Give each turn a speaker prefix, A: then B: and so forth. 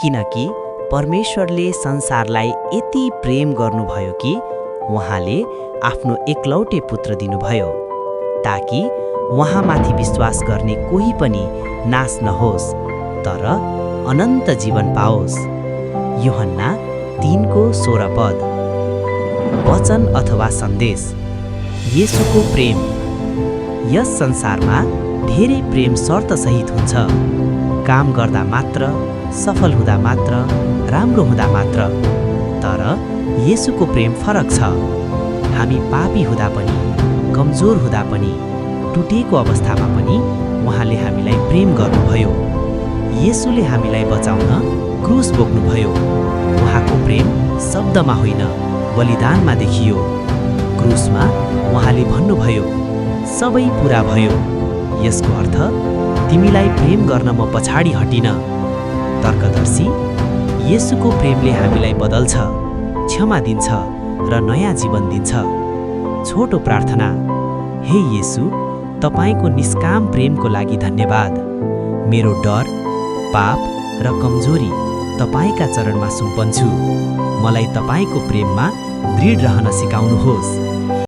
A: किनकि परमेश्वरले संसारलाई यति प्रेम गर्नुभयो कि उहाँले आफ्नो एकलौटे पुत्र दिनुभयो, ताकि उहाँमाथि विश्वास गर्ने कोही पनि नाश नहोस्, तर अनन्त जीवन पाओस्। यूहन्ना 3:16 पद। वचन अथवा सन्देश। येशूको प्रेम। यस संसारमा धेरै प्रेम शर्तसहित हुन्छ। काम गर्दा मात्र, सफल हुँदा मात्र, राम्रो हुँदा मात्र। तर येशूको प्रेम फरक छ। हामी पापी हुँदा पनि, कमजोर हुँदा पनि, टुटेको अवस्थामा पनि उहाँले हामीलाई प्रेम गर्नुभयो। येशूले हामीलाई बचाउन क्रुस बोक्नुभयो। उहाँको प्रेम शब्दमा होइन, बलिदानमा देखियो। क्रुसमा उहाँले भन्नुभयो, सबै पुरा भयो। यसको अर्थ तिमीलाई प्रेम गर्न म पछाडि हटिन। तर्कदर्शी। येशूको प्रेमले हामीलाई बदल्छ, क्षमा दिन्छ र नयाँ जीवन दिन्छ। छोटो प्रार्थना। हे येशू, तपाईको निष्काम प्रेमको लागि धन्यवाद। मेरो डर, पाप र कमजोरी तपाईका चरणमा सुम्पन्छु। मलाई तपाईको प्रेममा दृढ रहन सिकाउनुहोस्।